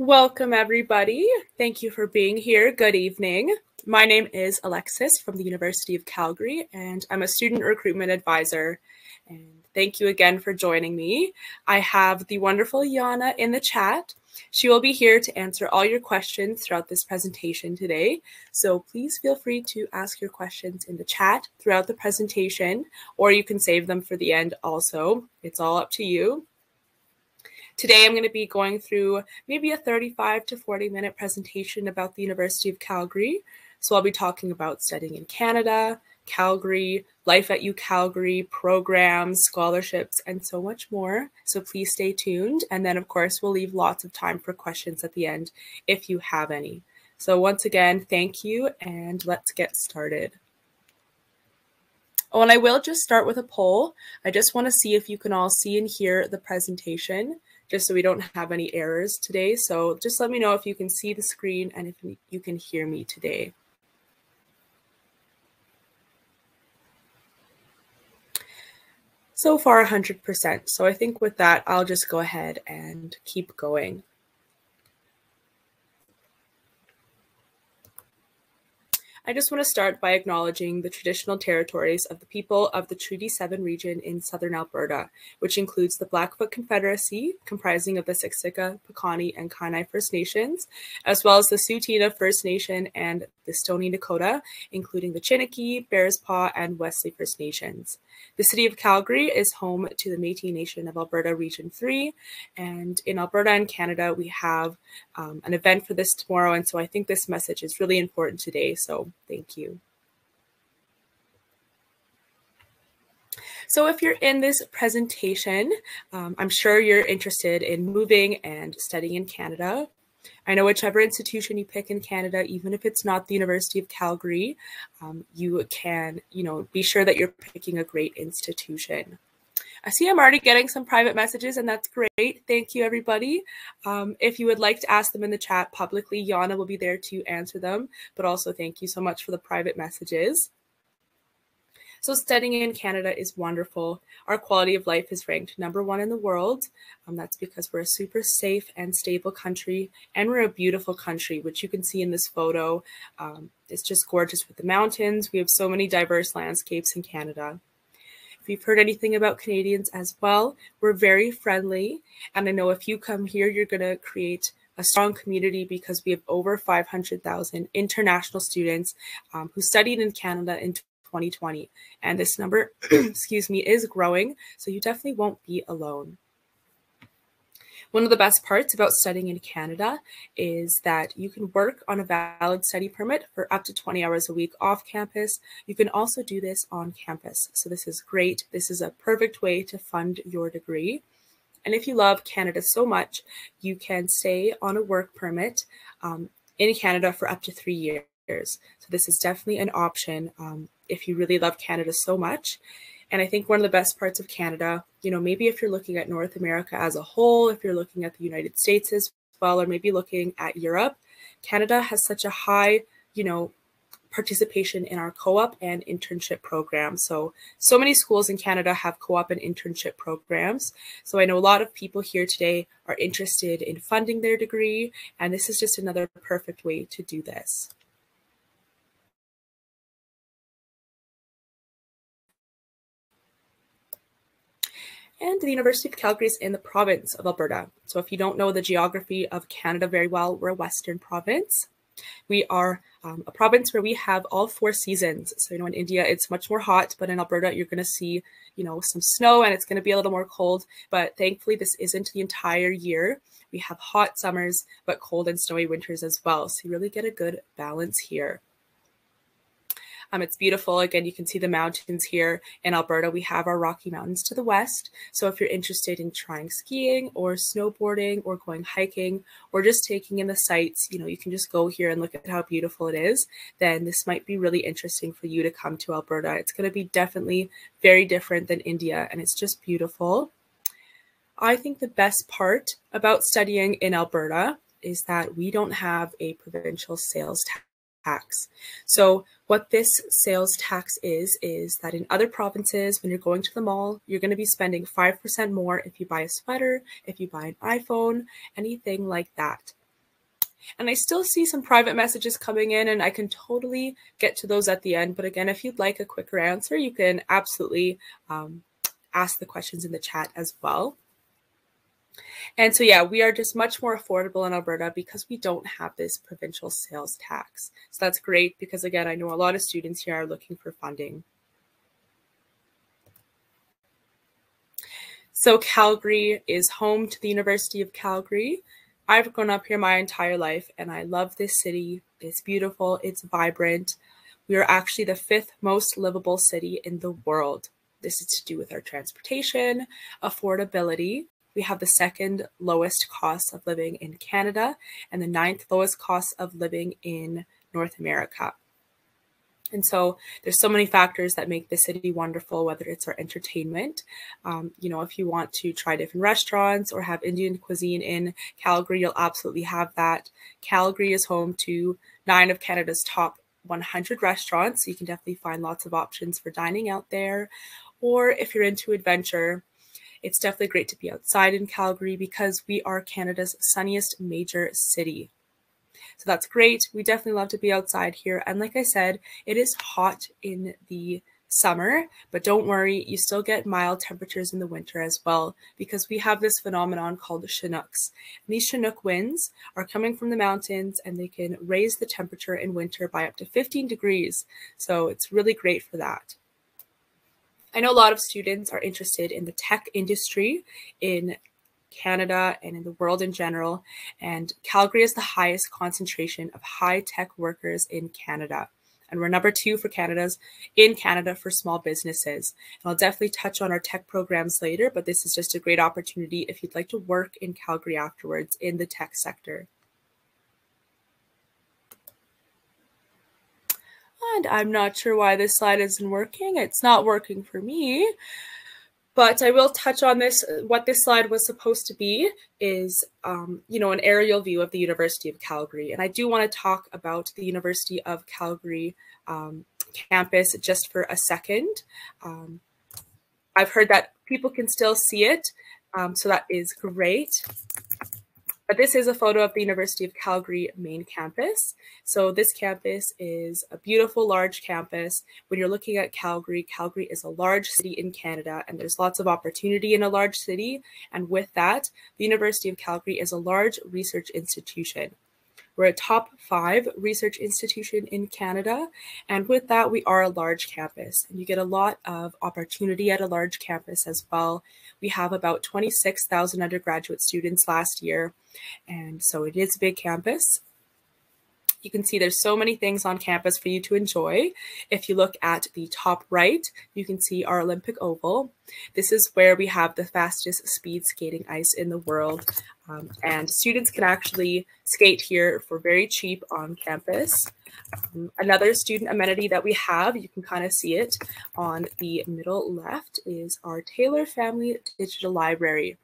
Welcome, everybody. Thank you for being here. Good evening. My name is Alexis from the University of Calgary, and I'm a student recruitment advisor. And thank you again for joining me. I have the wonderful Yana in the chat. She will be here to answer all your questions throughout this presentation today. So please feel free to ask your questions in the chat throughout the presentation, or you can save them for the end also. It's all up to you. Today, I'm going to be going through maybe a 35 to 40-minute presentation about the University of Calgary. So I'll be talking about studying in Canada, Calgary, life at UCalgary, programs, scholarships, and so much more. So please stay tuned. And then, of course, we'll leave lots of time for questions at the end if you have any. So once again, thank you, and let's get started. Oh, and I will just start with a poll. I just want to see if you can all see and hear the presentation, just so we don't have any errors today. So just let me know if you can see the screen and if you can hear me today. So far, 100%. So I think with that, I'll just go ahead and keep going. I just want to start by acknowledging the traditional territories of the people of the Treaty 7 region in southern Alberta, which includes the Blackfoot Confederacy, comprising of the Siksika, Piikani, and Kainai First Nations, as well as the Tsuut'ina First Nation and the Stoney Nakoda, including the Chiniki, Bearspaw, and Wesley First Nations. The city of Calgary is home to the Métis Nation of Alberta Region 3, and in Alberta and Canada, we have an event for this tomorrow, and so I think this message is really important today, so thank you. So if you're in this presentation, I'm sure you're interested in moving and studying in Canada. I know whichever institution you pick in Canada, even if it's not the University of Calgary, you can, be sure that you're picking a great institution. I see I'm already getting some private messages, and that's great. Thank you, everybody. If you would like to ask them in the chat publicly, Yana will be there to answer them, but also thank you so much for the private messages. So studying in Canada is wonderful. Our quality of life is ranked #1 in the world. That's because we're a super safe and stable country, and we're a beautiful country, which you can see in this photo. It's just gorgeous with the mountains. We have so many diverse landscapes in Canada. If you've heard anything about Canadians as well, we're very friendly. And I know if you come here, you're going to create a strong community because we have over 500,000 international students who studied in Canada in 2020. And this number, excuse me, is growing. So you definitely won't be alone. One of the best parts about studying in Canada is that you can work on a valid study permit for up to 20 hours a week off campus. You can also do this on campus. So this is great. This is a perfect way to fund your degree. And if you love Canada so much, you can stay on a work permit in Canada for up to 3 years. So this is definitely an option if you really love Canada so much. And I think one of the best parts of Canada, maybe if you're looking at North America as a whole, if you're looking at the United States as well, or maybe looking at Europe, Canada has such a high, participation in our co-op and internship programs. So many schools in Canada have co-op and internship programs. So I know a lot of people here today are interested in funding their degree, and this is just another perfect way to do this. And the University of Calgary is in the province of Alberta. So if you don't know the geography of Canada very well, we're a Western province. We are a province where we have all 4 seasons. So, in India, it's much more hot, but in Alberta, you're going to see, some snow and it's going to be a little more cold. But thankfully, this isn't the entire year. We have hot summers, but cold and snowy winters as well. So you really get a good balance here. It's beautiful. Again, you can see the mountains here in Alberta. We have our Rocky Mountains to the west. So if you're interested in trying skiing or snowboarding or going hiking or just taking in the sights, you can just go here and look at how beautiful it is. Then this might be really interesting for you to come to Alberta. It's going to be definitely very different than India, and it's just beautiful. I think the best part about studying in Alberta is that we don't have a provincial sales tax. So what this sales tax is that in other provinces, when you're going to the mall, you're going to be spending 5% more if you buy a sweater, if you buy an iPhone, anything like that. And I still see some private messages coming in, and I can totally get to those at the end. But again, if you'd like a quicker answer, you can absolutely ask the questions in the chat as well. And so, yeah, we are just much more affordable in Alberta because we don't have this provincial sales tax. So that's great because, again, I know a lot of students here are looking for funding. So Calgary is home to the University of Calgary. I've grown up here my entire life, and I love this city. It's beautiful. It's vibrant. We are actually the 5th most livable city in the world. This is to do with our transportation, affordability. We have the 2nd lowest cost of living in Canada and the 9th lowest cost of living in North America. And so there's so many factors that make the city wonderful, whether it's our entertainment. If you want to try different restaurants or have Indian cuisine in Calgary, you'll absolutely have that. Calgary is home to 9 of Canada's top 100 restaurants. So you can definitely find lots of options for dining out there. Or if you're into adventure, it's definitely great to be outside in Calgary because we are Canada's sunniest major city. So that's great. We definitely love to be outside here. And like I said, it is hot in the summer, but don't worry, you still get mild temperatures in the winter as well because we have this phenomenon called Chinooks. And these Chinook winds are coming from the mountains and they can raise the temperature in winter by up to 15 degrees. So it's really great for that. I know a lot of students are interested in the tech industry in Canada and in the world in general, and Calgary is the highest concentration of high-tech workers in Canada. And we're number 2 in Canada for small businesses. And I'll definitely touch on our tech programs later, but this is just a great opportunity if you'd like to work in Calgary afterwards in the tech sector. And I'm not sure why this slide isn't working. It's not working for me. But I will touch on this. What this slide was supposed to be is, an aerial view of the University of Calgary. And I do want to talk about the University of Calgary campus just for a second. I've heard that people can still see it, so that is great. But this is a photo of the University of Calgary main campus. So this campus is a beautiful, large campus. When you're looking at Calgary, Calgary is a large city in Canada, and there's lots of opportunity in a large city. And with that, the University of Calgary is a large research institution. We're a top 5 research institution in Canada. And with that, we are a large campus. And you get a lot of opportunity at a large campus as well. We have about 26,000 undergraduate students last year. And so it is a big campus. You can see there's so many things on campus for you to enjoy. If you look at the top right, you can see our Olympic Oval. This is where we have the fastest speed skating ice in the world. And students can actually skate here for very cheap on campus. Another student amenity that we have, you can kind of see it on the middle left, is our Taylor Family Digital Library.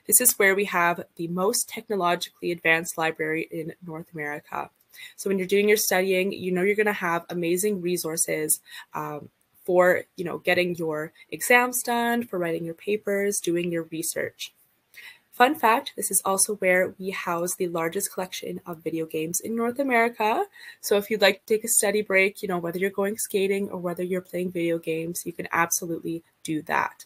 This is where we have the most technologically advanced library in North America. So when you're doing your studying, you're going to have amazing resources for, getting your exams done, for writing your papers, doing your research. Fun fact, this is also where we house the largest collection of video games in North America. So if you'd like to take a study break, whether you're going skating or whether you're playing video games, you can absolutely do that.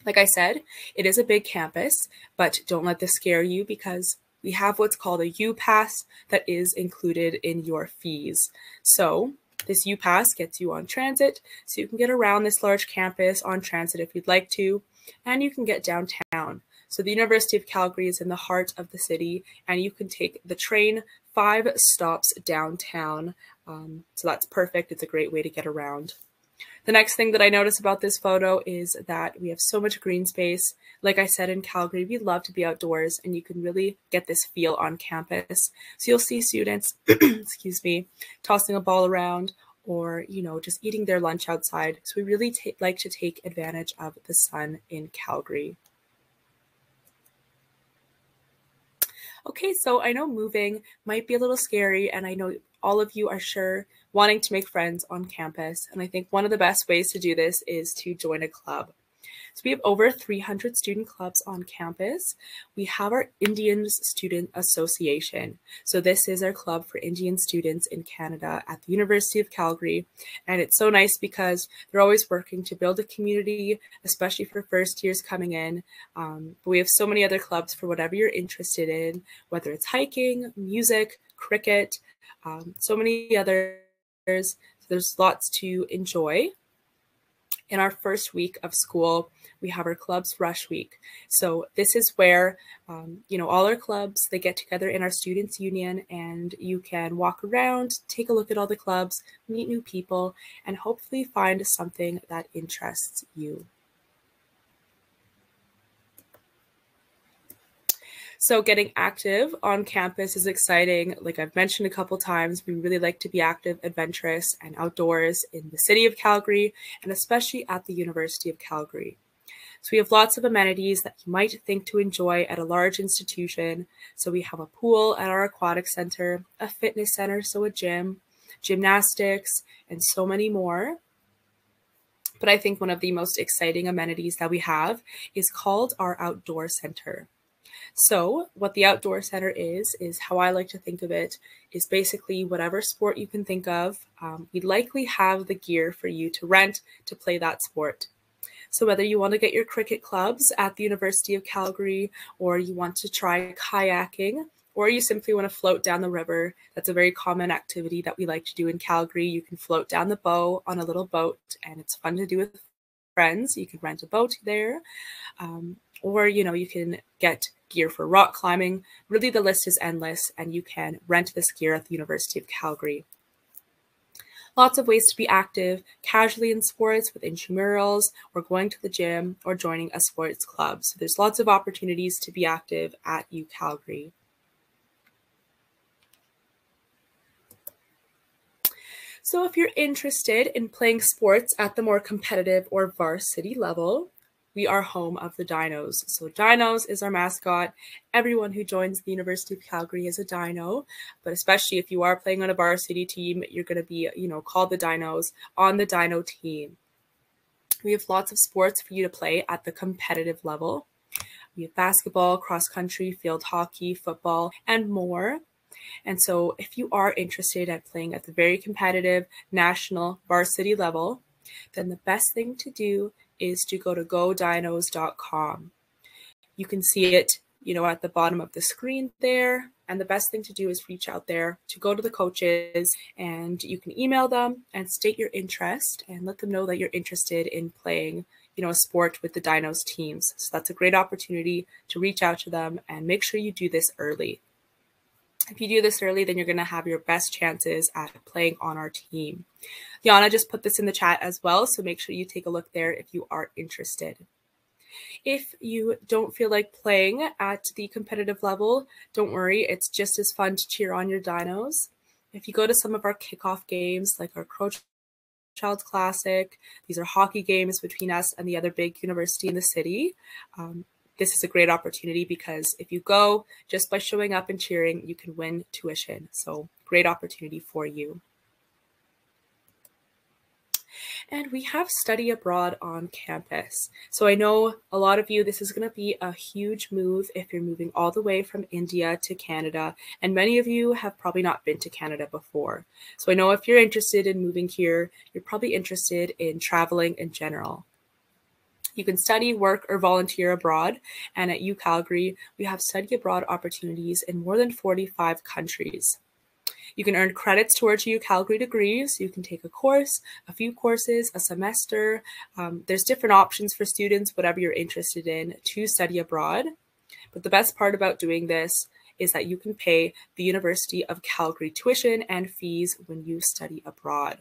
Like I said, it is a big campus, but don't let this scare you because we have what's called a U-Pass that is included in your fees. So this U-Pass gets you on transit, so you can get around this large campus on transit if you'd like to, and you can get downtown. So the University of Calgary is in the heart of the city, and you can take the train 5 stops downtown. So that's perfect. It's a great way to get around. The next thing that I notice about this photo is that we have so much green space. Like I said, in Calgary, we love to be outdoors, and you can really get this feel on campus. So you'll see students, excuse me, tossing a ball around, or, just eating their lunch outside. So we really like to take advantage of the sun in Calgary. Okay, so I know moving might be a little scary, and I know all of you are sure wanting to make friends on campus. And I think one of the best ways to do this is to join a club. So we have over 300 student clubs on campus. We have our Indian Student Association. So this is our club for Indian students in Canada at the University of Calgary. And it's so nice because they're always working to build a community, especially for first years coming in. But we have so many other clubs for whatever you're interested in, whether it's hiking, music, cricket, so many others. So there's lots to enjoy. In our first week of school, we have our clubs rush week. So this is where, all our clubs, they get together in our students union, and you can walk around, take a look at all the clubs, meet new people, and hopefully find something that interests you. So getting active on campus is exciting. Like I've mentioned a couple times, we really like to be active, adventurous, and outdoors in the city of Calgary, and especially at the University of Calgary. So we have lots of amenities that you might think to enjoy at a large institution. So we have a pool at our aquatic center, a fitness center, so a gym, gymnastics, and so many more. But I think one of the most exciting amenities that we have is called our outdoor center. So what the outdoor center is how I like to think of it, is basically whatever sport you can think of. We likely have the gear for you to rent to play that sport. So whether you want to get your cricket clubs at the University of Calgary, or you want to try kayaking, or you simply want to float down the river, that's a very common activity that we like to do in Calgary. You can float down the bow on a little boat, and it's fun to do with friends. You can rent a boat there. Or, you can get gear for rock climbing. Really, the list is endless, and you can rent this gear at the University of Calgary. Lots of ways to be active casually in sports with intramurals, or going to the gym, or joining a sports club. So there's lots of opportunities to be active at UCalgary. So if you're interested in playing sports at the more competitive or varsity level, we are home of the DINOS. So DINOS is our mascot. Everyone who joins the University of Calgary is a Dino, but especially if you are playing on a varsity team, you're going to be, called the DINOS on the Dino team. We have lots of sports for you to play at the competitive level. We have basketball, cross country, field hockey, football, and more. And so if you are interested at playing at the very competitive national varsity level, then the best thing to do is to go to godinos.com. You can see it, at the bottom of the screen there. And the best thing to do is reach out there to go to the coaches, and you can email them and state your interest and let them know that you're interested in playing, a sport with the DINOS teams. So that's a great opportunity to reach out to them, and make sure you do this early. If you do this early, then you're going to have your best chances at playing on our team. Yana just put this in the chat as well, so make sure you take a look there if you are interested. If you don't feel like playing at the competitive level, don't worry, it's just as fun to cheer on your DINOS. If you go to some of our kickoff games, like our Crowchilds Classic, these are hockey games between us and the other big university in the city. This is a great opportunity because if you go just by showing up and cheering, you can win tuition. So great opportunity for you. And we have study abroad on campus. So I know a lot of you, this is going to be a huge move if you're moving all the way from India to Canada. And many of you have probably not been to Canada before. So I know if you're interested in moving here, you're probably interested in traveling in general. You can study, work, or volunteer abroad. And at UCalgary, we have study abroad opportunities in more than 45 countries. You can earn credits towards your UCalgary degree, so you can take a course, a few courses, a semester. There's different options for students, whatever you're interested in, to study abroad. But the best part about doing this is that you can pay the University of Calgary tuition and fees when you study abroad.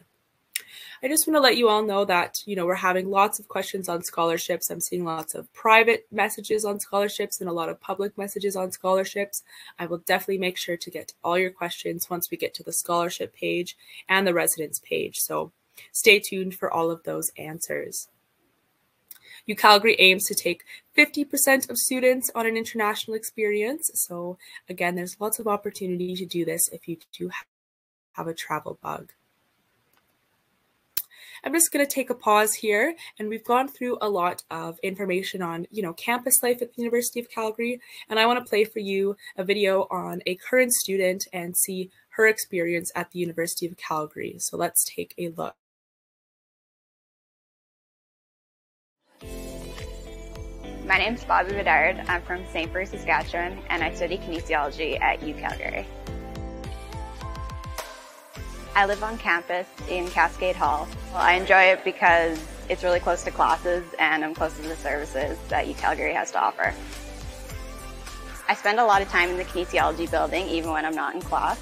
I just want to let you all know that, we're having lots of questions on scholarships. I'm seeing lots of private messages on scholarships and a lot of public messages on scholarships. I will definitely make sure to get to all your questions once we get to the scholarship page and the residence page. So stay tuned for all of those answers. UCalgary aims to take 50% of students on an international experience. So again, there's lots of opportunity to do this if you do have a travel bug. I'm just going to take a pause here, and we've gone through a lot of information on, campus life at the University of Calgary, and I want to play for you a video on a current student and see her experience at the University of Calgary. So let's take a look. My name's Bobby Bedard. I'm from St. Bruce, Saskatchewan, and I study kinesiology at UCalgary. I live on campus in Cascade Hall. Well, I enjoy it because it's really close to classes and I'm close to the services that UCalgary has to offer. I spend a lot of time in the kinesiology building even when I'm not in class.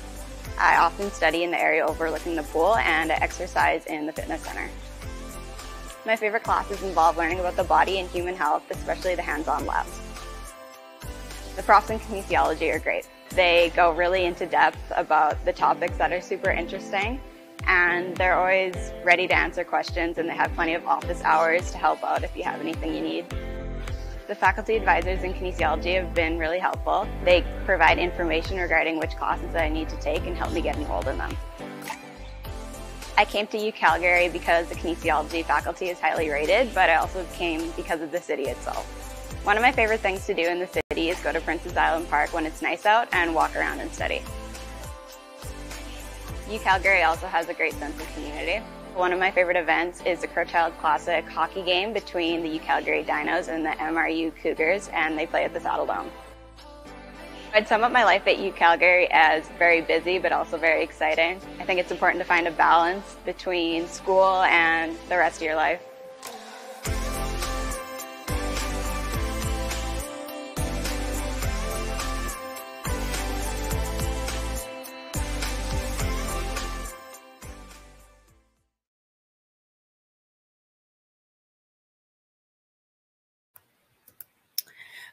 I often study in the area overlooking the pool and I exercise in the fitness center. My favorite classes involve learning about the body and human health, especially the hands-on labs. The profs in kinesiology are great. They go really into depth about the topics that are super interesting, and they're always ready to answer questions, and they have plenty of office hours to help out if you have anything you need. The faculty advisors in kinesiology have been really helpful. They provide information regarding which classes I need to take and help me get enrolled in them. I came to UCalgary because the kinesiology faculty is highly rated, but I also came because of the city itself. One of my favorite things to do in the city is go to Princess Island Park when it's nice out and walk around and study. UCalgary also has a great sense of community. One of my favorite events is the Crowchild Classic hockey game between the UCalgary DINOS and the MRU Cougars, and they play at the Saddle Dome. I'd sum up my life at UCalgary as very busy but also very exciting. I think it's important to find a balance between school and the rest of your life.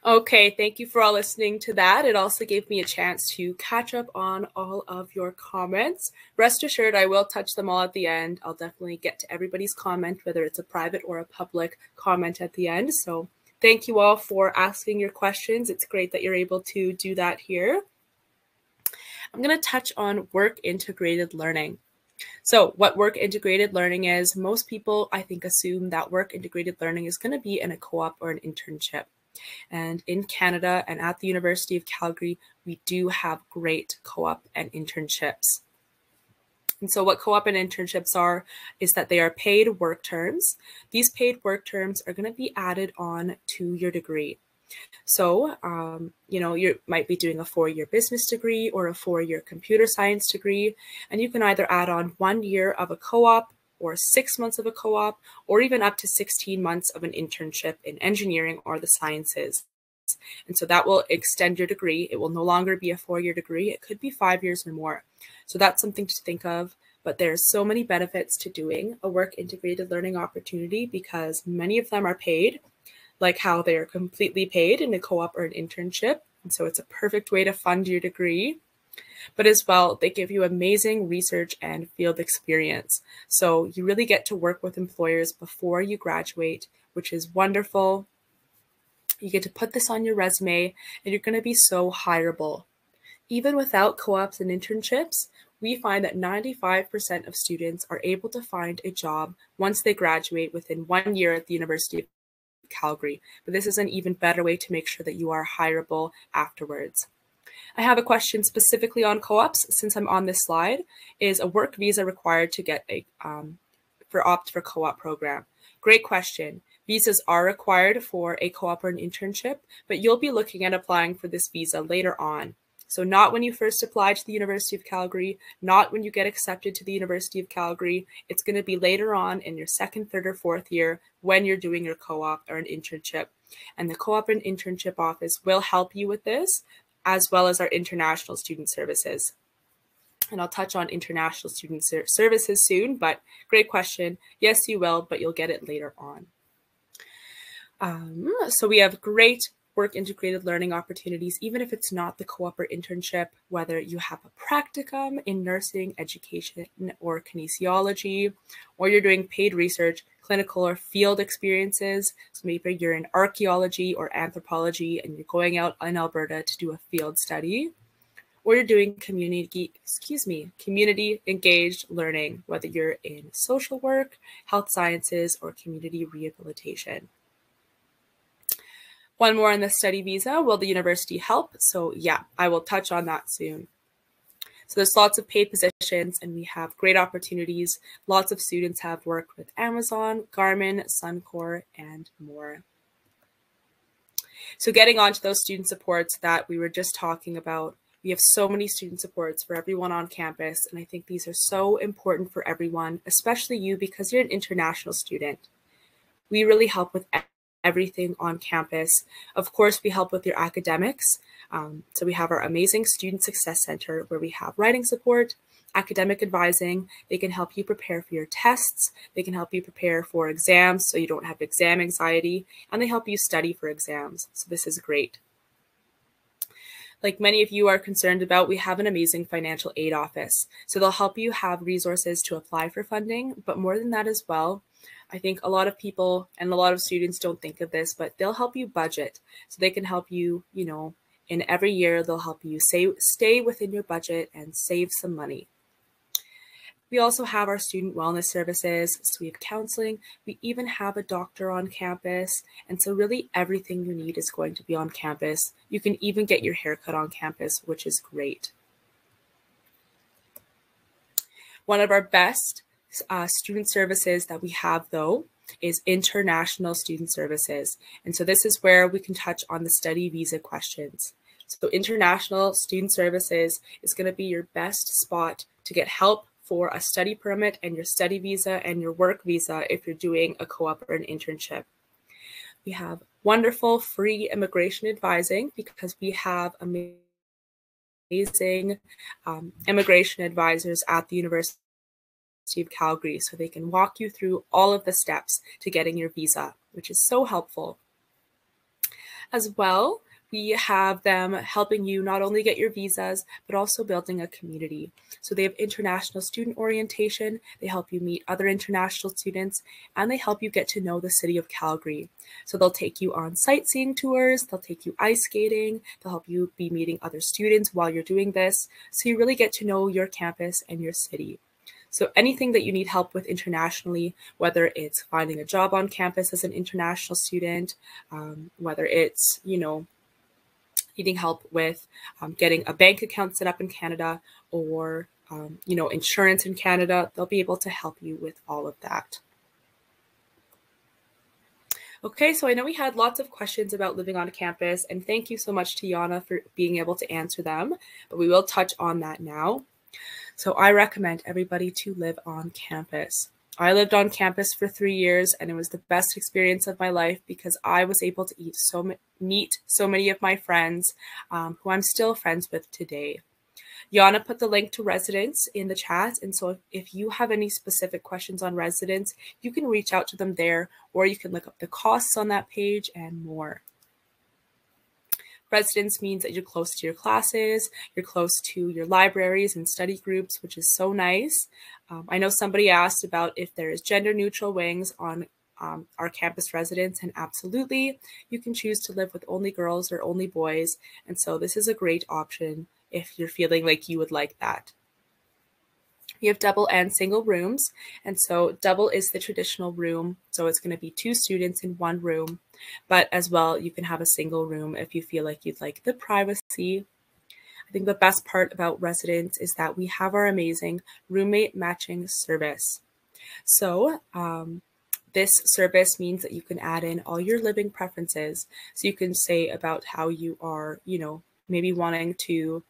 Okay, thank you for all listening to that. It also gave me a chance to catch up on all of your comments. Rest assured, I will touch them all at the end. I'll definitely get to everybody's comment, whether it's a private or a public comment at the end. So thank you all for asking your questions. It's great that you're able to do that here. I'm going to touch on work integrated learning. So what work integrated learning is, most people, I think, assume that work integrated learning is going to be in a co-op or an internship. And in Canada and at the University of Calgary, we do have great co-op and internships. And so what co-op and internships are is that they are paid work terms. These paid work terms are going to be added on to your degree. So, you might be doing a 4-year business degree or a 4-year computer science degree, and you can either add on 1 year of a co-op or 6 months of a co-op, or even up to 16 months of an internship in engineering or the sciences. And so that will extend your degree. It will no longer be a 4-year degree. It could be 5 years or more. So that's something to think of. But there's so many benefits to doing a work integrated learning opportunity because many of them are paid, like how they are completely paid in a co-op or an internship. And so it's a perfect way to fund your degree. But as well, they give you amazing research and field experience. So you really get to work with employers before you graduate, which is wonderful. You get to put this on your resume and you're going to be so hireable. Even without co-ops and internships, we find that 95% of students are able to find a job once they graduate within 1 year at the University of Calgary. But this is an even better way to make sure that you are hireable afterwards. I have a question specifically on co-ops since I'm on this slide. Is a work visa required to get opt for co-op program? Great question. Visas are required for a co-op or an internship, but you'll be looking at applying for this visa later on. So not when you first apply to the University of Calgary, not when you get accepted to the University of Calgary. It's going to be later on in your second, third, or fourth year when you're doing your co-op or an internship. And the co-op and internship office will help you with this, as well as our international student services. And I'll touch on international student services soon, but great question. Yes, you will, but you'll get it later on. So we have great work integrated learning opportunities, even if it's not the co-op or internship, whether you have a practicum in nursing, education, or kinesiology, or you're doing paid research, clinical or field experiences. So maybe you're in archaeology or anthropology and you're going out in Alberta to do a field study, or you're doing community engaged learning, whether you're in social work, health sciences, or community rehabilitation. One more on the study visa. Will the university help? So yeah, I will touch on that soon. So there's lots of paid positions and we have great opportunities. Lots of students have worked with Amazon, Garmin, Suncor, and more. So getting on to those student supports that we were just talking about, we have so many student supports for everyone on campus. And I think these are so important for everyone, especially you, because you're an international student. We really help with everything on campus. Of course, we help with your academics. So we have our amazing Student Success Center where we have writing support, academic advising. They can help you prepare for your tests. They can help you prepare for exams so you don't have exam anxiety, and they help you study for exams. So this is great. Like many of you are concerned about, we have an amazing financial aid office. So they'll help you have resources to apply for funding, but more than that as well, I think a lot of people and a lot of students don't think of this, but they'll help you budget. So they can help you, in every year, they'll help you stay within your budget and save some money. We also have our student wellness services. So we have counseling. We even have a doctor on campus. And so really everything you need is going to be on campus. You can even get your haircut on campus, which is great. One of our best student services that we have, though, is international student services. And so this is where we can touch on the study visa questions. So international student services is going to be your best spot to get help for a study permit and your study visa and your work visa if you're doing a co-op or an internship. We have wonderful free immigration advising because we have amazing immigration advisors at the University of Calgary, so they can walk you through all of the steps to getting your visa, which is so helpful. As well, we have them helping you not only get your visas, but also building a community. So they have international student orientation, they help you meet other international students, and they help you get to know the city of Calgary. So they'll take you on sightseeing tours, they'll take you ice skating, they'll help you be meeting other students while you're doing this. So you really get to know your campus and your city. So anything that you need help with internationally, whether it's finding a job on campus as an international student, whether it's, needing help with getting a bank account set up in Canada or, insurance in Canada, they'll be able to help you with all of that. Okay, so I know we had lots of questions about living on campus, and thank you so much to Yana for being able to answer them, but we will touch on that now. So I recommend everybody to live on campus. I lived on campus for 3 years, and it was the best experience of my life because I was able to meet so many of my friends who I'm still friends with today. Yana put the link to residence in the chat, and so if you have any specific questions on residence, you can reach out to them there, or you can look up the costs on that page and more. Residence means that you're close to your classes, you're close to your libraries and study groups, which is so nice. I know somebody asked about if there is gender neutral wings on our campus residence, and absolutely, you can choose to live with only girls or only boys. And so this is a great option if you're feeling like you would like that. We have double and single rooms. And so double is the traditional room. So it's going to be 2 students in 1 room. But as well, you can have a single room if you feel like you'd like the privacy. I think the best part about residence is that we have our amazing roommate matching service. So This service means that you can add in all your living preferences. So you can say about how you are, maybe wanting to,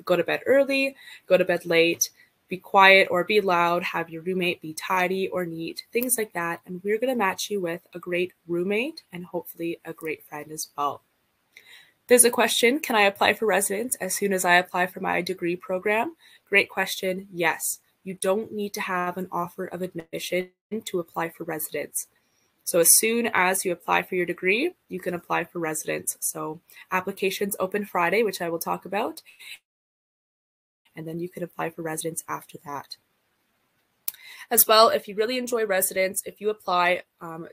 go to bed early, go to bed late, be quiet or be loud, have your roommate be tidy or neat, things like that. And we're going to match you with a great roommate and hopefully a great friend as well. There's a question, can I apply for residence as soon as I apply for my degree program? Great question. Yes, you don't need to have an offer of admission to apply for residence. So as soon as you apply for your degree, you can apply for residence. So applications open Friday, which I will talk about, and then you can apply for residence after that. As well, if you really enjoy residence, if you apply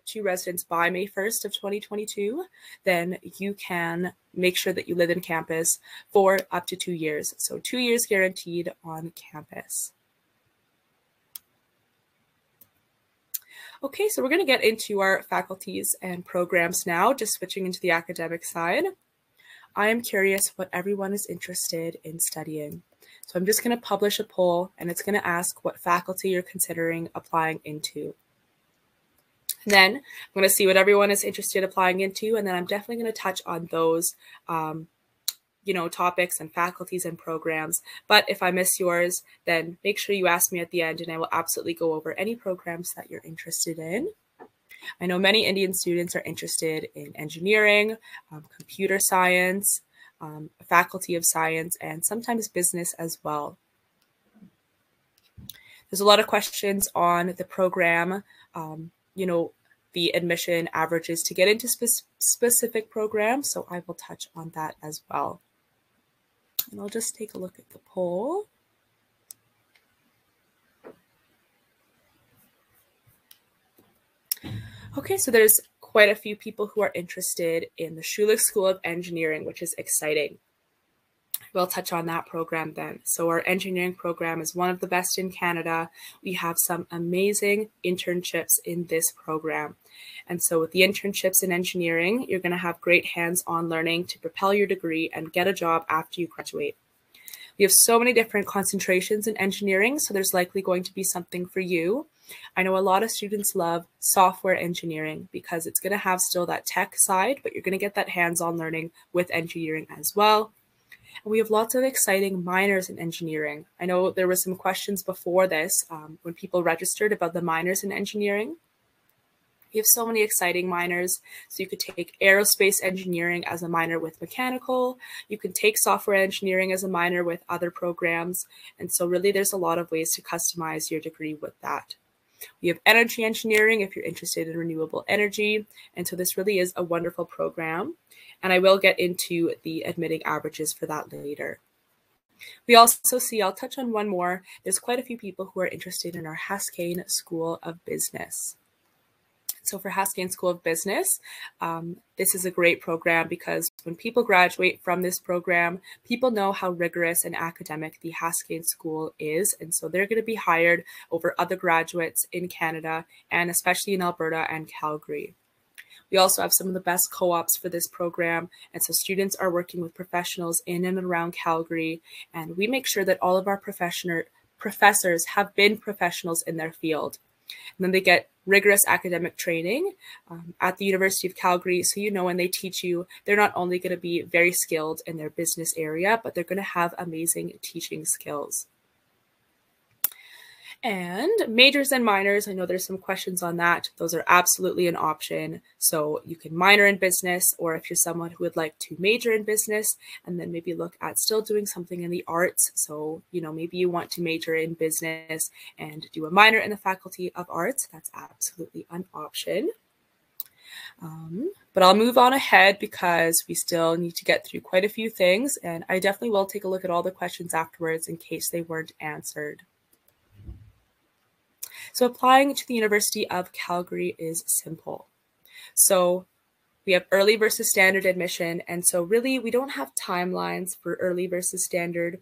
to residence by May 1st of 2022, then you can make sure that you live in campus for up to 2 years. So 2 years guaranteed on campus. Okay, so we're going to get into our faculties and programs now, just switching into the academic side. I am curious what everyone is interested in studying. So I'm just going to publish a poll, and it's going to ask what faculty you're considering applying into. And then I'm going to see what everyone is interested in applying into, and then I'm definitely going to touch on those topics and faculties and programs. But if I miss yours, then make sure you ask me at the end, and I will absolutely go over any programs that you're interested in. I know many Indian students are interested in engineering, computer science, faculty of science, and sometimes business as well. There's a lot of questions on the program, the admission averages to get into specific programs, so I will touch on that as well. And I'll just take a look at the poll. Okay, so there's quite a few people who are interested in the Schulich School of Engineering, which is exciting. We'll touch on that program then. So our engineering program is one of the best in Canada. We have some amazing internships in this program. And so with the internships in engineering, you're going to have great hands-on learning to propel your degree and get a job after you graduate. We have so many different concentrations in engineering, so there's likely going to be something for you. I know a lot of students love software engineering because it's going to have still that tech side, but you're going to get that hands-on learning with engineering as well. And we have lots of exciting minors in engineering. I know there were some questions before this when people registered about the minors in engineering. We have so many exciting minors. So you could take aerospace engineering as a minor with mechanical. You can take software engineering as a minor with other programs. And so really there's a lot of ways to customize your degree with that. We have energy engineering if you're interested in renewable energy. And so this really is a wonderful program. And I will get into the admitting averages for that later. We also see, I'll touch on one more, there's quite a few people who are interested in our Haskayne School of Business. So for Haskayne School of Business, this is a great program because when people graduate from this program, people know how rigorous and academic the Haskayne School is. And so they're going to be hired over other graduates in Canada and especially in Alberta and Calgary. We also have some of the best co-ops for this program. And so students are working with professionals in and around Calgary. And we make sure that all of our professors have been professionals in their field. And then they get rigorous academic training at the University of Calgary. So, when they teach you, they're not only going to be very skilled in their business area, but they're going to have amazing teaching skills. And majors and minors, I know there's some questions on that. Those are absolutely an option. So you can minor in business, or if you're someone who would like to major in business and then maybe look at still doing something in the arts. So, maybe you want to major in business and do a minor in the Faculty of Arts. That's absolutely an option. But I'll move on ahead because we still need to get through quite a few things. And I definitely will take a look at all the questions afterwards in case they weren't answered. So applying to the University of Calgary is simple. So we have early versus standard admission. And so really we don't have timelines for early versus standard.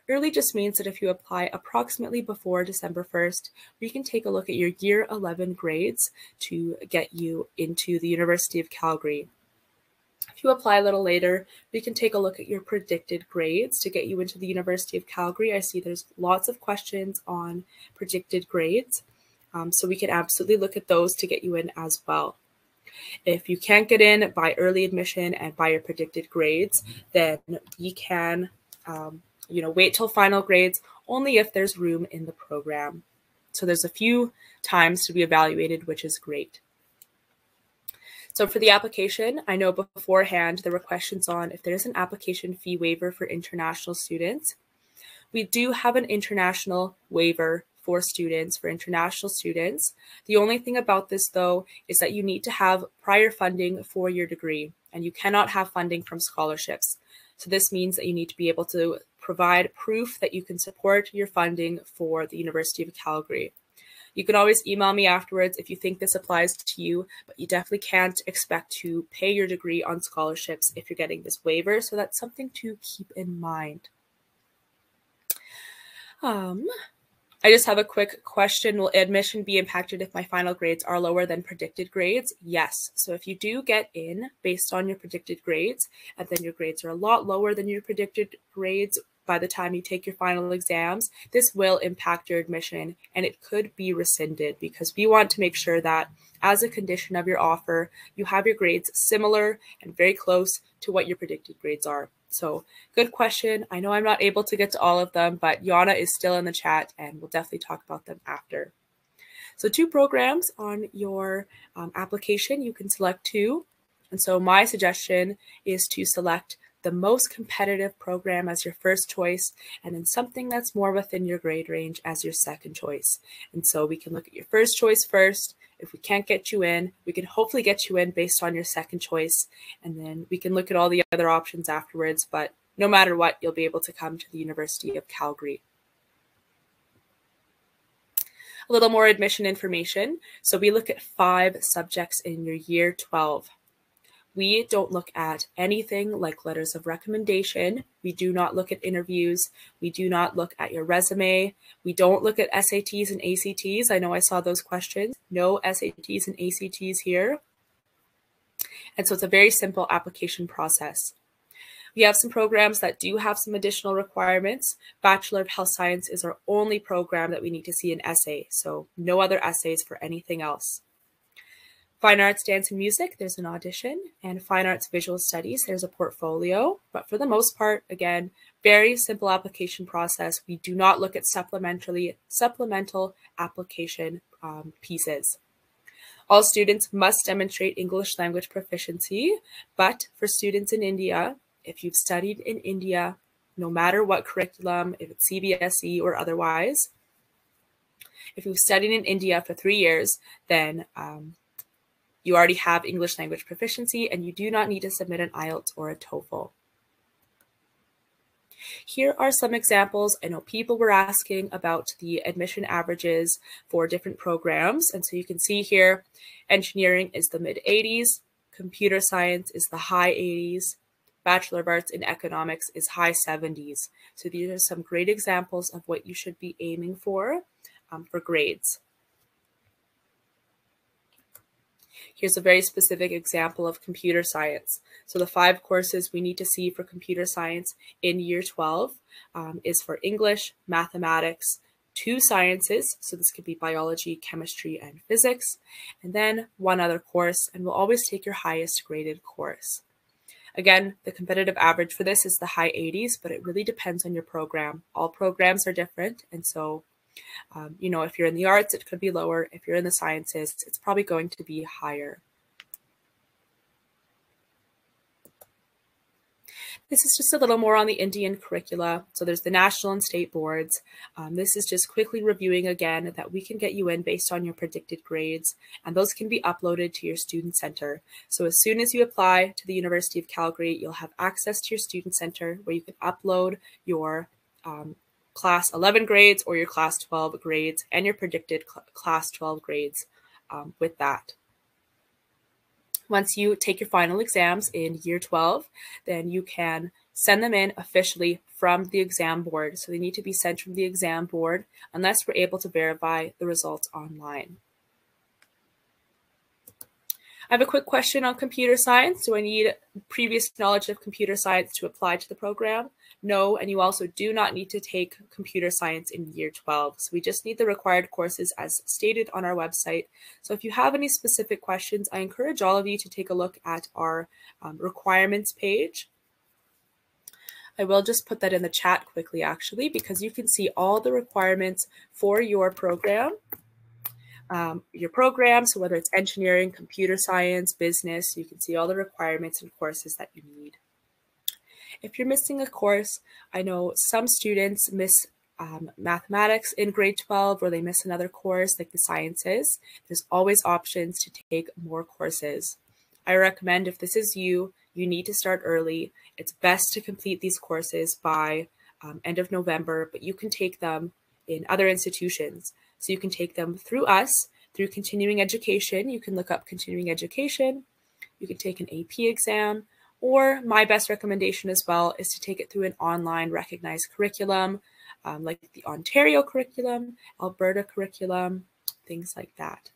Early just means that if you apply approximately before December 1st, we can take a look at your year 11 grades to get you into the University of Calgary. If you apply a little later, we can take a look at your predicted grades to get you into the University of Calgary. I see there's lots of questions on predicted grades. So we can absolutely look at those to get you in as well. If you can't get in by early admission and by your predicted grades, then we can wait till final grades only if there's room in the program. So there's a few times to be evaluated, which is great. So for the application, I know beforehand there were questions on if there's an application fee waiver for international students. We do have an international waiver for students, for international students. The only thing about this, though, is that you need to have prior funding for your degree, and you cannot have funding from scholarships. So this means that you need to be able to provide proof that you can support your funding for the University of Calgary. You can always email me afterwards if you think this applies to you, but you definitely can't expect to pay your degree on scholarships if you're getting this waiver. So that's something to keep in mind. I just have a quick question. Will admission be impacted if my final grades are lower than predicted grades? Yes. So if you do get in based on your predicted grades, and then your grades are a lot lower than your predicted grades by the time you take your final exams, this will impact your admission and it could be rescinded, because we want to make sure that as a condition of your offer, you have your grades similar and very close to what your predicted grades are. So good question. I know I'm not able to get to all of them, but Yana is still in the chat and we'll definitely talk about them after. So 2 programs on your application, you can select 2. And so my suggestion is to select the most competitive program as your first choice, and then something that's more within your grade range as your second choice. And so we can look at your first choice first. If we can't get you in, we can hopefully get you in based on your second choice, and then we can look at all the other options afterwards. But no matter what, you'll be able to come to the University of Calgary. A little more admission information. So we look at 5 subjects in your year 12. We don't look at anything like letters of recommendation. We do not look at interviews. We do not look at your resume. We don't look at SATs and ACTs. I know I saw those questions. No SATs and ACTs here. And so it's a very simple application process. We have some programs that do have some additional requirements. Bachelor of Health Science is our only program that we need to see an essay. So no other essays for anything else. Fine Arts, Dance and Music, there's an audition, and Fine Arts Visual Studies, there's a portfolio. But for the most part, again, very simple application process. We do not look at supplemental application pieces. All students must demonstrate English language proficiency, but for students in India, if you've studied in India, no matter what curriculum, if it's CBSE or otherwise, if you've studied in India for 3 years, then you already have English language proficiency and you do not need to submit an IELTS or a TOEFL. Here are some examples. I know people were asking about the admission averages for different programs. And so you can see here, engineering is the mid-80s, computer science is the high 80s, Bachelor of Arts in Economics is high 70s. So these are some great examples of what you should be aiming for grades. Here's a very specific example of computer science. So the 5 courses we need to see for computer science in year 12 is for English, mathematics, 2 sciences. So this could be biology, chemistry, and physics, and then 1 other course, and we'll always take your highest graded course. Again, the competitive average for this is the high 80s, but it really depends on your program. All programs are different, and so if you're in the arts, it could be lower. If you're in the sciences, it's probably going to be higher. This is just a little more on the Indian curricula. So there's the national and state boards. This is just quickly reviewing again that we can get you in based on your predicted grades, and those can be uploaded to your student center. So as soon as you apply to the University of Calgary, you'll have access to your student center where you can upload your class 11 grades or your class 12 grades and your predicted class 12 grades with that. Once you take your final exams in year 12, then you can send them in officially from the exam board. So they need to be sent from the exam board unless we're able to verify the results online. I have a quick question on computer science. Do I need previous knowledge of computer science to apply to the program? No, and you also do not need to take computer science in year 12. So we just need the required courses as stated on our website. So if you have any specific questions, I encourage all of you to take a look at our requirements page. I will just put that in the chat quickly, actually, because you can see all the requirements for your program. So whether it's engineering, computer science, business, you can see all the requirements and courses that you need. If you're missing a course, I know some students miss mathematics in grade 12, or they miss another course like the sciences. There's always options to take more courses. I recommend, if this is you, you need to start early. It's best to complete these courses by end of November, but you can take them in other institutions. So you can take them through us, through continuing education. You can look up continuing education. You can take an AP exam, or my best recommendation as well is to take it through an online recognized curriculum, like the Ontario curriculum, Alberta curriculum, things like that.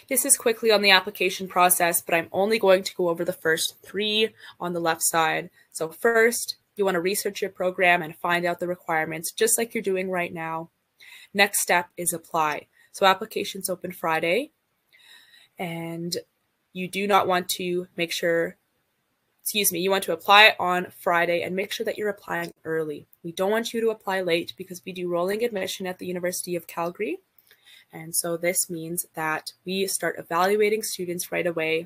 This is quickly on the application process, but I'm only going to go over the first 3 on the left side. So first, you want to research your program and find out the requirements, just like you're doing right now. Next step is apply. So applications open Friday, and you do not want to you want to apply on Friday and make sure that you're applying early. We don't want you to apply late because we do rolling admission at the University of Calgary. And so this means that we start evaluating students right away.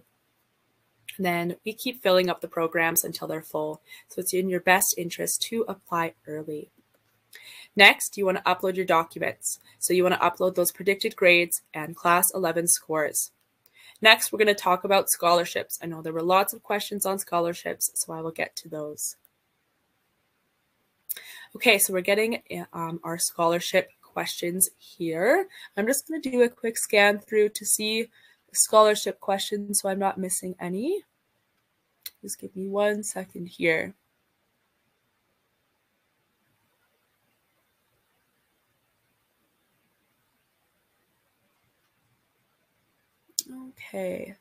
And then we keep filling up the programs until they're full. So it's in your best interest to apply early. Next, you want to upload your documents. So you want to upload those predicted grades and class 11 scores. Next, we're going to talk about scholarships. I know there were lots of questions on scholarships, so I will get to those. Okay, so we're getting our scholarship questions here. I'm just going to do a quick scan through to see the scholarship questions so I'm not missing any. Just give me 1 second here. Okay.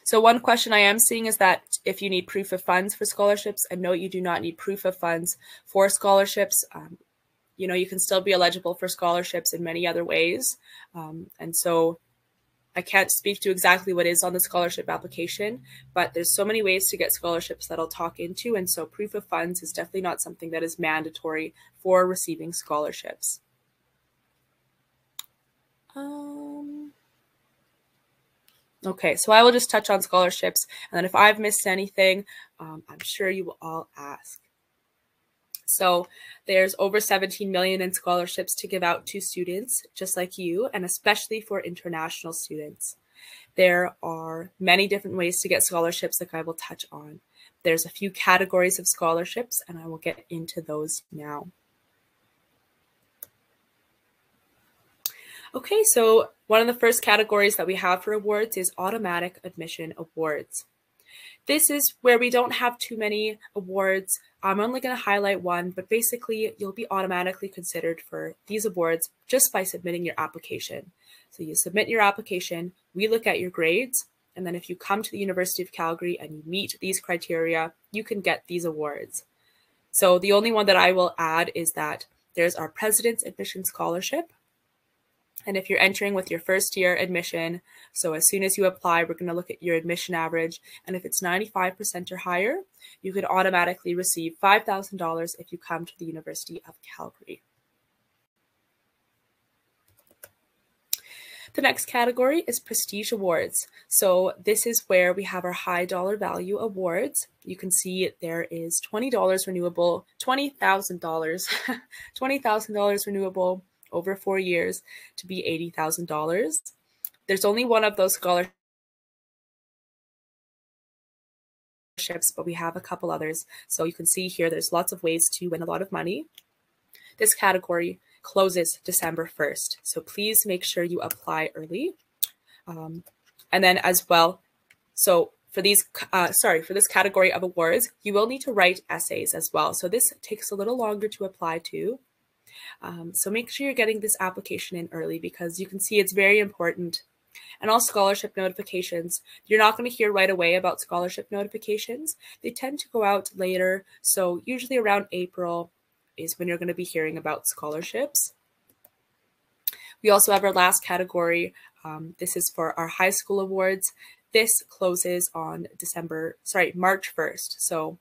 So one question I am seeing is that if you need proof of funds for scholarships, and no, you do not need proof of funds for scholarships. You know, you can still be eligible for scholarships in many other ways. And so I can't speak to exactly what is on the scholarship application, but there's so many ways to get scholarships that I'll talk into. And so proof of funds is definitely not something that is mandatory for receiving scholarships. Okay, so I will just touch on scholarships, and then if I've missed anything, I'm sure you will all ask. So there's over 17 million in scholarships to give out to students just like you, and especially for international students. There are many different ways to get scholarships like I will touch on. There's a few categories of scholarships, and I will get into those now. Okay, so one of the first categories that we have for awards is automatic admission awards. This is where we don't have too many awards. I'm only going to highlight one, but basically you'll be automatically considered for these awards just by submitting your application. So you submit your application, we look at your grades, and then if you come to the University of Calgary and you meet these criteria, you can get these awards. So the only one that I will add is that there's our President's Admission Scholarship. And if you're entering with your first year admission, so as soon as you apply, we're going to look at your admission average. And if it's 95% or higher, you could automatically receive $5,000 if you come to the University of Calgary. The next category is prestige awards. So this is where we have our high dollar value awards. You can see there is $20 renewable, $20,000, $20,000 renewable over 4 years to be $80,000. There's only one of those scholarships, but we have a couple others. So you can see here, there's lots of ways to win a lot of money. This category closes December 1st. So please make sure you apply early. And then as well, so for these, for this category of awards, you will need to write essays as well. So this takes a little longer to apply to. So make sure you're getting this application in early because you can see it's very important And all scholarship notifications, you're not going to hear right away about scholarship notifications. They tend to go out later. So usually around April is when you're going to be hearing about scholarships. We also have our last category. This is for our high school awards. This closes on March 1st. So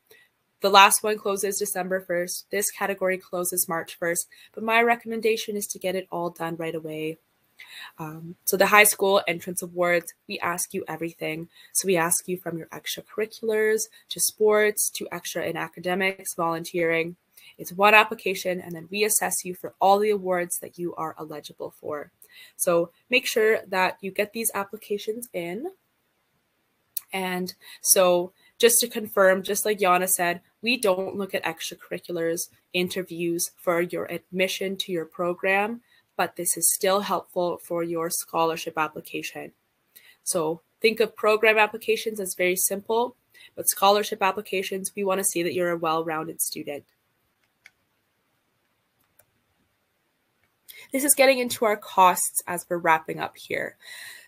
the last one closes December 1st. This category closes March 1st. But my recommendation is to get it all done right away. So the high school entrance awards, we ask you everything. So we ask you from your extracurriculars to sports to extra in academics, volunteering. It's one application, and then we assess you for all the awards that you are eligible for. So make sure that you get these applications in. And so just to confirm, just like Yana said, we don't look at extracurriculars interviews for your admission to your program, but this is still helpful for your scholarship application. So think of program applications as very simple, but scholarship applications, we want to see that you're a well-rounded student. This is getting into our costs as we're wrapping up here.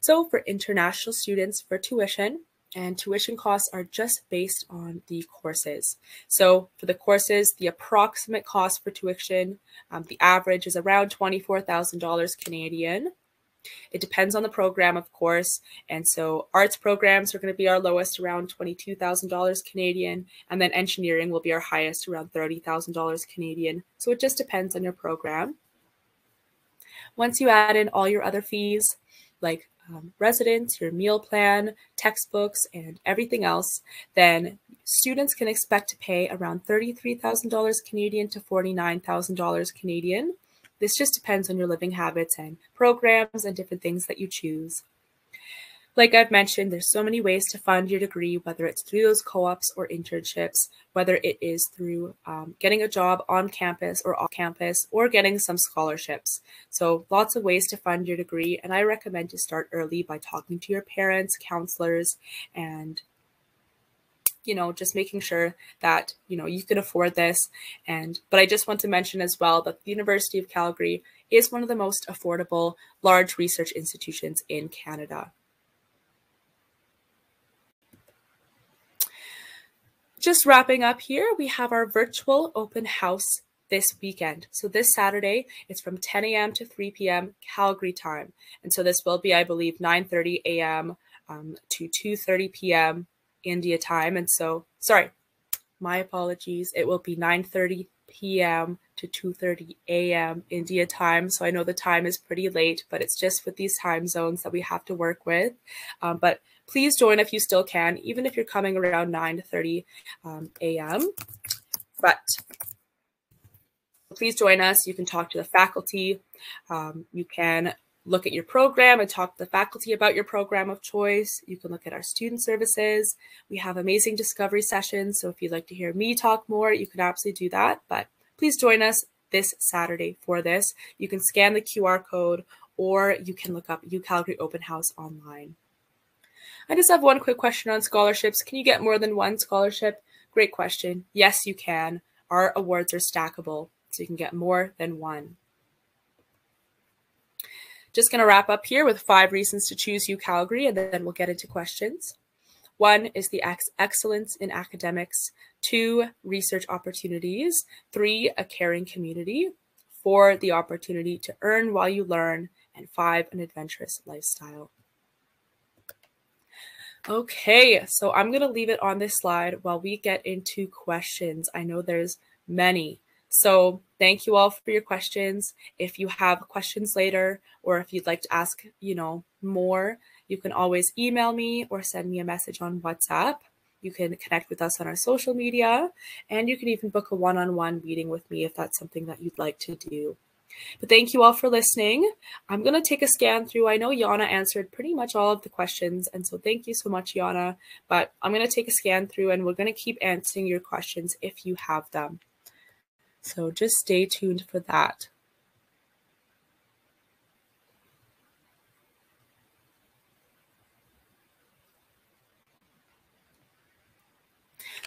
So for international students, for tuition, and tuition costs are just based on the courses. So for the courses, the approximate cost for tuition, the average is around $24,000 Canadian. It depends on the program, of course. And so arts programs are going to be our lowest, around $22,000 Canadian. And then engineering will be our highest, around $30,000 Canadian. So it just depends on your program. Once you add in all your other fees, like residence, your meal plan, textbooks, and everything else, then students can expect to pay around $33,000 Canadian to $49,000 Canadian. This just depends on your living habits and programs and different things that you choose. Like I've mentioned, there's so many ways to fund your degree, whether it's through those co-ops or internships, whether it is through getting a job on campus or off campus, or getting some scholarships. So lots of ways to fund your degree. And I recommend to start early by talking to your parents, counselors, and just making sure that, you can afford this. But I just want to mention as well that the University of Calgary is one of the most affordable large research institutions in Canada. Just wrapping up here, we have our virtual open house this weekend. So this Saturday, it's from 10 a.m. to 3 p.m. Calgary time. And so this will be, I believe, 9:30 a.m. To 2:30 p.m. India time. And so, sorry, my apologies. It will be 9:30 p.m. to 2:30 a.m. India time. So I know the time is pretty late, but it's just with these time zones that we have to work with. But please join if you still can, even if you're coming around 9:30 a.m. But please join us. You can talk to the faculty. You can look at your program and talk to the faculty about your program of choice. You can look at our student services. We have amazing discovery sessions. So if you'd like to hear me talk more, you can absolutely do that. But please join us this Saturday for this. You can scan the QR code, or you can look up UCalgary Open House online. I just have one quick question on scholarships. Can you get more than one scholarship? Great question. Yes, you can. Our awards are stackable, so you can get more than one. Just going to wrap up here with 5 reasons to choose UCalgary, and then we'll get into questions. 1 is the excellence in academics. 2, research opportunities. 3, a caring community. 4, the opportunity to earn while you learn. And 5, an adventurous lifestyle. Okay, so I'm going to leave it on this slide while we get into questions. I know there's many. So thank you all for your questions. If you have questions later, or if you'd like to ask, more, you can always email me or send me a message on WhatsApp. You can connect with us on our social media, and you can even book a one-on-one meeting with me if that's something that you'd like to do. But thank you all for listening. I'm going to take a scan through. I know Yana answered pretty much all of the questions, and so thank you so much, Yana. But I'm going to take a scan through, and we're going to keep answering your questions if you have them. So just stay tuned for that.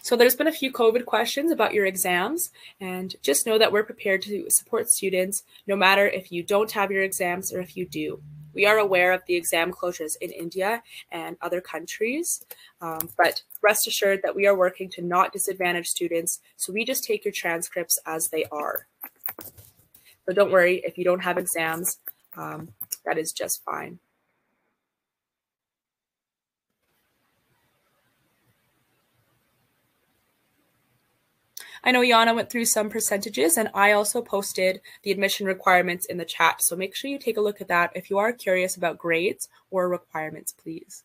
So there's been a few COVID questions about your exams, and just know that we're prepared to support students no matter if you don't have your exams or if you do. We are aware of the exam closures in India and other countries, but rest assured that we are working to not disadvantage students, so we just take your transcripts as they are. So don't worry if you don't have exams, that is just fine. I know Yana went through some percentages, and I also posted the admission requirements in the chat. So make sure you take a look at that if you are curious about grades or requirements, please.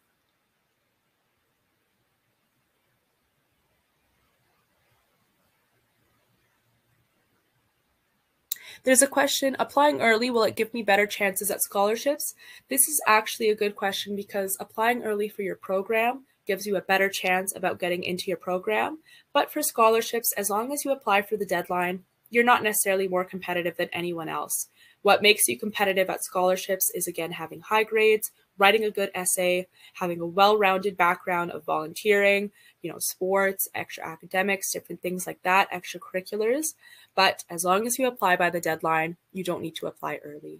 There's a question, applying early, will it give me better chances at scholarships? This is actually a good question because applying early for your program gives you a better chance about getting into your program. But for scholarships, as long as you apply for the deadline, you're not necessarily more competitive than anyone else. What makes you competitive at scholarships is, again, having high grades, writing a good essay, having a well-rounded background of volunteering, sports, extra academics, different things like that, extracurriculars. But as long as you apply by the deadline, you don't need to apply early.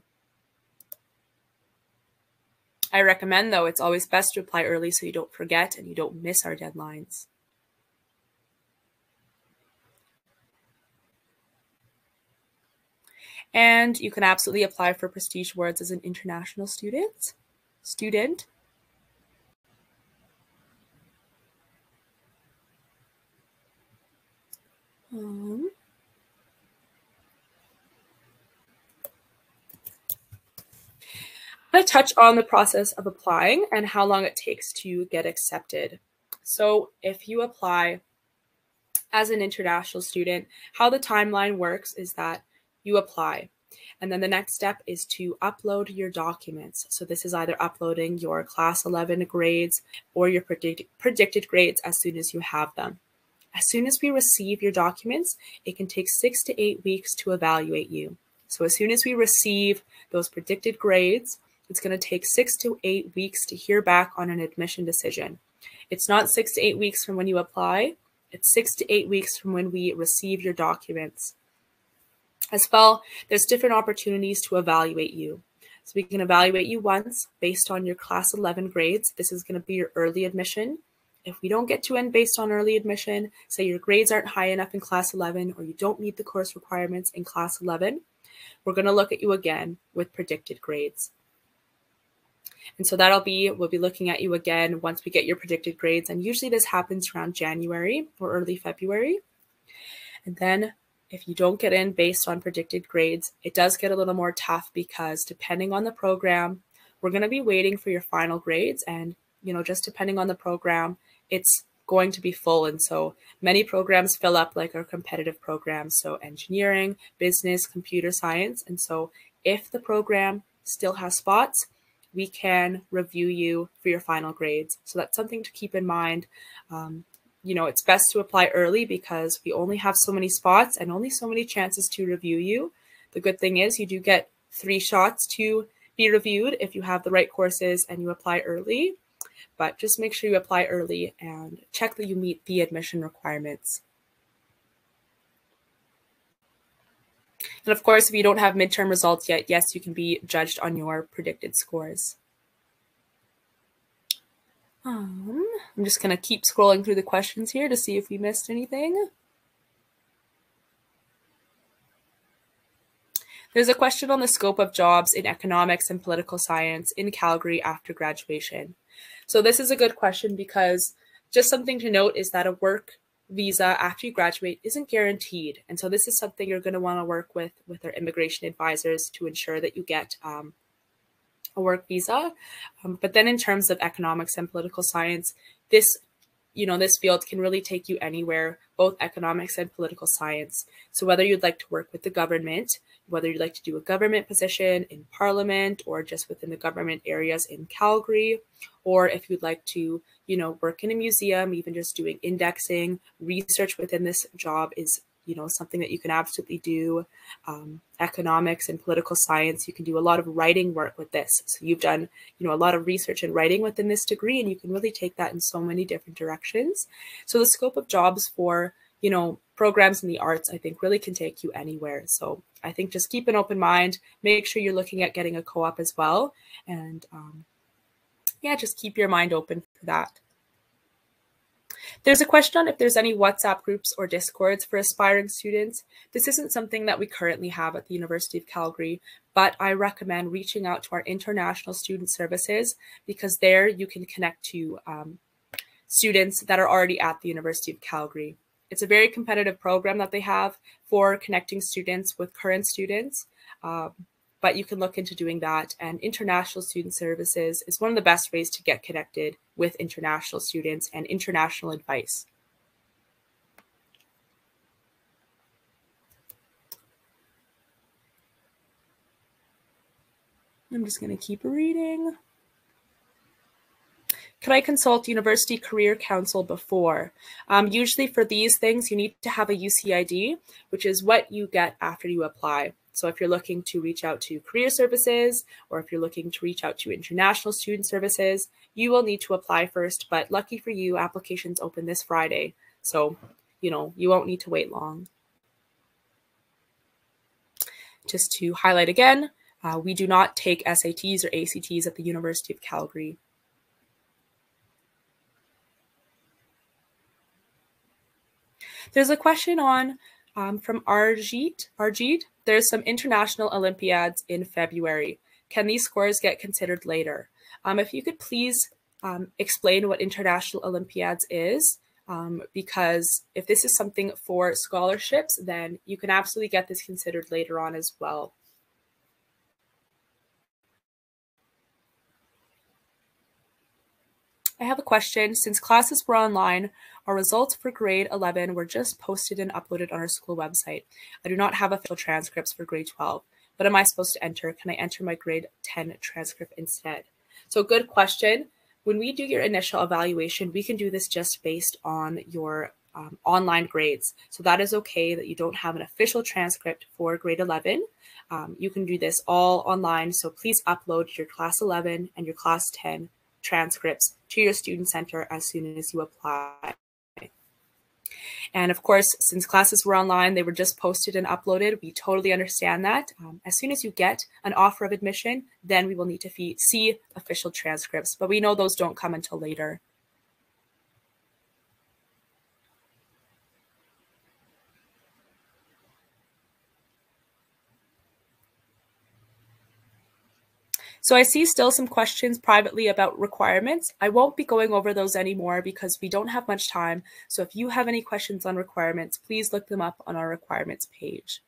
I recommend, though, it's always best to apply early so you don't forget and you don't miss our deadlines. And you can absolutely apply for prestige awards as an international student. I'm going to touch on the process of applying and how long it takes to get accepted. So if you apply as an international student, how the timeline works is that you apply. And then the next step is to upload your documents. So this is either uploading your class 11 grades or your predicted grades as soon as you have them. As soon as we receive your documents, it can take 6 to 8 weeks to evaluate you. So as soon as we receive those predicted grades, it's going to take 6 to 8 weeks to hear back on an admission decision. It's not 6 to 8 weeks from when you apply. It's 6 to 8 weeks from when we receive your documents. As well, there's different opportunities to evaluate you. So we can evaluate you once based on your class 11 grades. This is going to be your early admission. If we don't get you in based on early admission, say your grades aren't high enough in class 11 or you don't meet the course requirements in class 11, we're going to look at you again with predicted grades. And so we'll be looking at you again once we get your predicted grades. And usually this happens around January or early February. And then if you don't get in based on predicted grades, it does get a little more tough because depending on the program, we're going to be waiting for your final grades. And, just depending on the program, it's going to be full. And so many programs fill up like our competitive programs. So engineering, business, computer science. And so if the program still has spots, we can review you for your final grades. So that's something to keep in mind. It's best to apply early because we only have so many spots and only so many chances to review you. The good thing is you do get 3 shots to be reviewed if you have the right courses and you apply early. But just make sure you apply early and check that you meet the admission requirements. And of course, if you don't have midterm results yet, yes, you can be judged on your predicted scores. I'm just going to keep scrolling through the questions here to see if we missed anything. There's a question on the scope of jobs in economics and political science in Calgary after graduation. So this is a good question because just something to note is that a work visa after you graduate isn't guaranteed. And so this is something you're going to want to work with our immigration advisors to ensure that you get a work visa. But then in terms of economics and political science, this field can really take you anywhere, both economics and political science. So whether you'd like to work with the government, whether you'd like to do a government position in Parliament or just within the government areas in Calgary, or if you'd like to, work in a museum, even just doing indexing, research within this job is something that you can absolutely do. Economics and political science, you can do a lot of writing work with this. So you've done, a lot of research and writing within this degree, and you can really take that in so many different directions. So the scope of jobs for, programs in the arts, I think really can take you anywhere. So I think just keep an open mind, make sure you're looking at getting a co-op as well. And just keep your mind open for that. There's a question on if there's any WhatsApp groups or Discords for aspiring students. This isn't something that we currently have at the University of Calgary, but I recommend reaching out to our international student services, because there you can connect to students that are already at the University of Calgary. It's a very competitive program that they have for connecting students with current students, but you can look into doing that. And international student services is one of the best ways to get connected with international students and international advice. I'm just going to keep reading. Could I consult University Career Council before? Usually for these things, you need to have a UCID, which is what you get after you apply. So if you're looking to reach out to career services, or if you're looking to reach out to international student services, you will need to apply first. But lucky for you, applications open this Friday. So, you won't need to wait long. Just to highlight again, we do not take SATs or ACTs at the University of Calgary. There's a question on from Arjit. There's some international Olympiads in February. Can these scores get considered later? If you could please explain what international Olympiads is, because if this is something for scholarships, then you can absolutely get this considered later on as well. I have a question. Since classes were online, our results for grade 11 were just posted and uploaded on our school website. I do not have official transcripts for grade 12. What am I supposed to enter? Can I enter my grade 10 transcript instead? So good question. When we do your initial evaluation, we can do this just based on your online grades. So that is okay that you don't have an official transcript for grade 11. You can do this all online. So please upload your class 11 and your class 10 transcripts to your student center as soon as you apply. And of course, since classes were online, they were just posted and uploaded. We totally understand that. As soon as you get an offer of admission, then we will need to see official transcripts, but we know those don't come until later. So I see still some questions privately about requirements. I won't be going over those anymore because we don't have much time. So if you have any questions on requirements, please look them up on our requirements page.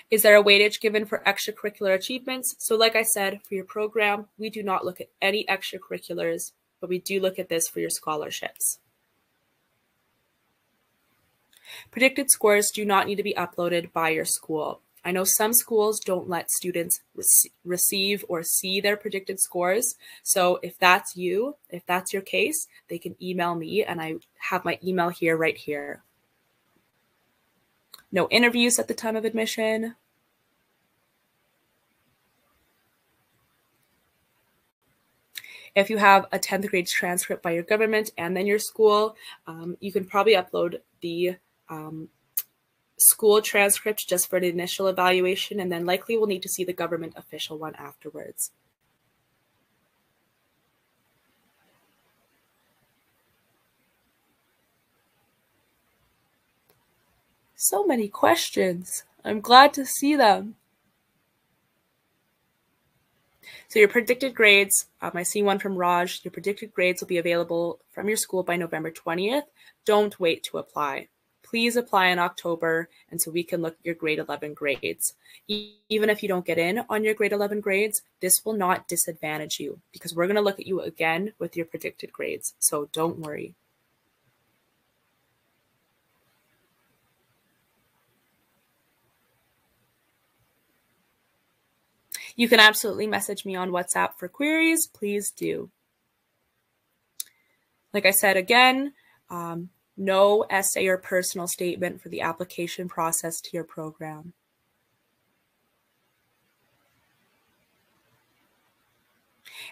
Is there a weightage given for extracurricular achievements? So like I said, for your program, we do not look at any extracurriculars, but we do look at this for your scholarships. Predicted scores do not need to be uploaded by your school. I know some schools don't let students receive or see their predicted scores. So if that's you, if that's your case, they can email me, and I have my email here, right here. No interviews at the time of admission. If you have a 10th grade transcript by your government and then your school, you can probably upload the school transcript just for the initial evaluation, and then likely we'll need to see the government official one afterwards. So many questions. I'm glad to see them. So your predicted grades, I see one from Raj. Your predicted grades will be available from your school by November 20th. Don't wait to apply. Please apply in October, and so we can look at your grade 11 grades. Even if you don't get in on your grade 11 grades, this will not disadvantage you because we're going to look at you again with your predicted grades. So don't worry. You can absolutely message me on WhatsApp for queries. Please do. Like I said again, no essay or personal statement for the application process to your program.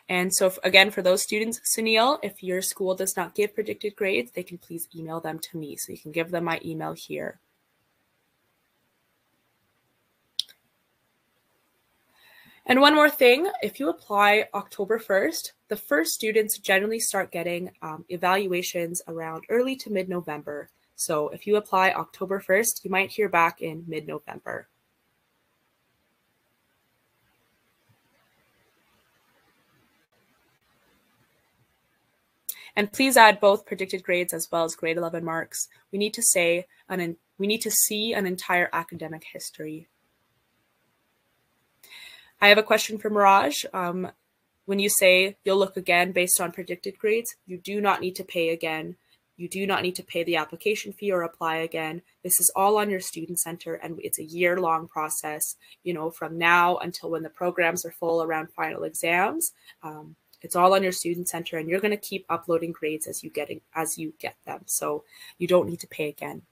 And so again, for those students, Sunil, if your school does not give predicted grades, they can please email them to me. So you can give them my email here. And one more thing, if you apply October 1st, the first students generally start getting evaluations around early to mid-November. So if you apply October 1st, you might hear back in mid-November. And please add both predicted grades as well as grade 11 marks. We need to see an entire academic history. I have a question for Mirage. When you say you'll look again based on predicted grades, you do not need to pay again. You do not need to pay the application fee or apply again. This is all on your student center, and it's a year-long process, you know, from now until when the programs are full around final exams. It's all on your student center, and you're going to keep uploading grades as you get them. So you don't need to pay again.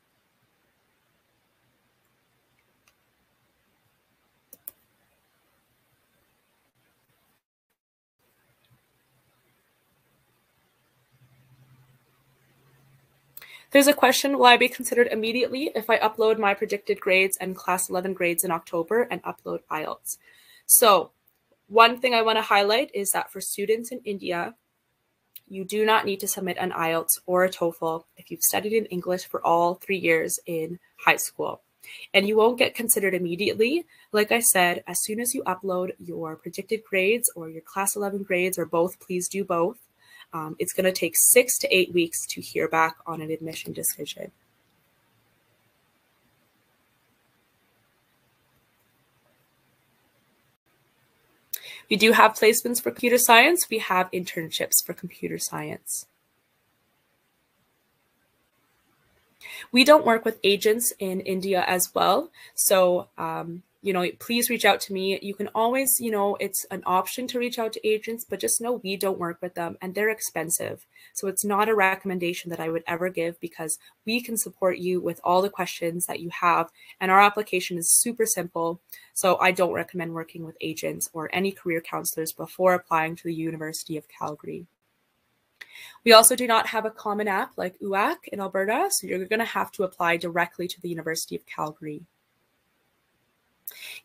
There's a question, will I be considered immediately if I upload my predicted grades and class 11 grades in October and upload IELTS? So one thing I want to highlight is that for students in India, you do not need to submit an IELTS or a TOEFL if you've studied in English for all 3 years in high school. And you won't get considered immediately. Like I said, as soon as you upload your predicted grades or your class 11 grades or both, please do both. It's going to take 6 to 8 weeks to hear back on an admission decision. We do have placements for computer science. We have internships for computer science. We don't work with agents in India as well. So, you know, please reach out to me. You can always, you know, it's an option to reach out to agents, but just know we don't work with them and they're expensive. So it's not a recommendation that I would ever give because we can support you with all the questions that you have. And our application is super simple. So I don't recommend working with agents or any career counselors before applying to the University of Calgary. We also do not have a common app like UAC in Alberta, so you're going to have to apply directly to the University of Calgary.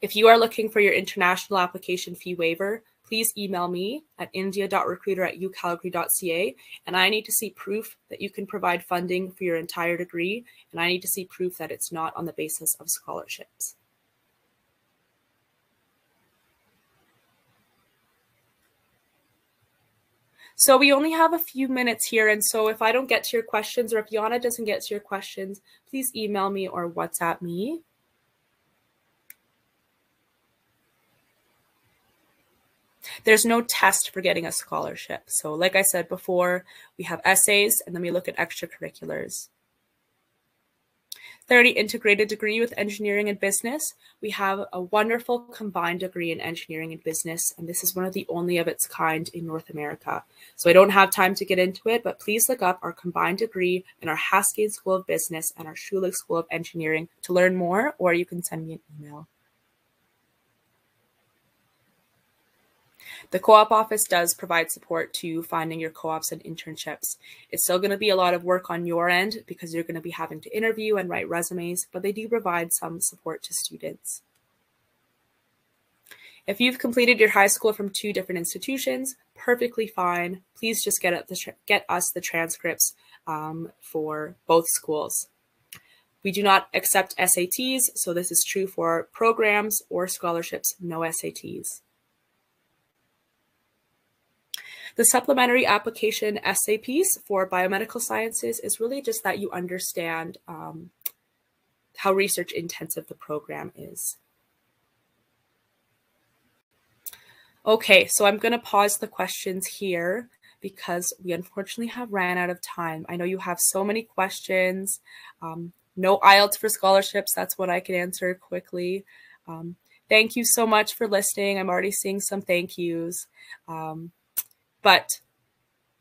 If you are looking for your international application fee waiver, please email me at india.recruiter@ucalgary.ca, and I need to see proof that you can provide funding for your entire degree, and I need to see proof that it's not on the basis of scholarships. So we only have a few minutes here, and so if I don't get to your questions or if Yana doesn't get to your questions, please email me or WhatsApp me. There's no test for getting a scholarship. So like I said before, we have essays and then we look at extracurriculars. 30 integrated degree with engineering and business. We have a wonderful combined degree in engineering and business, and this is one of the only of its kind in North America. So I don't have time to get into it, but please look up our combined degree in our Haskade School of Business and our Schulich School of Engineering to learn more, or you can send me an email. The co-op office does provide support to finding your co-ops and internships. It's still going to be a lot of work on your end because you're going to be having to interview and write resumes, but they do provide some support to students. If you've completed your high school from 2 different institutions, perfectly fine. Please just get us the transcripts for both schools. We do not accept SATs, so this is true for programs or scholarships, no SATs. The supplementary application essay piece for biomedical sciences is really just that you understand how research intensive the program is. Okay, so I'm going to pause the questions here because we unfortunately have ran out of time. I know you have so many questions. No IELTS for scholarships, that's what I can answer quickly. Thank you so much for listening. I'm already seeing some thank yous. But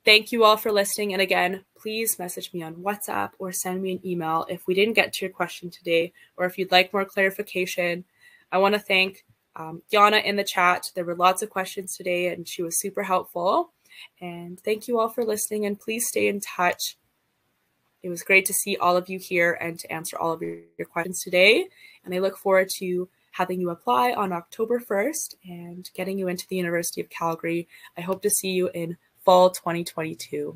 thank you all for listening. And again, please message me on WhatsApp or send me an email if we didn't get to your question today, or if you'd like more clarification. I want to thank Yana in the chat. There were lots of questions today and she was super helpful. And thank you all for listening, and please stay in touch. It was great to see all of you here and to answer all of your questions today. And I look forward to having you apply on October 1st and getting you into the University of Calgary. I hope to see you in fall 2022.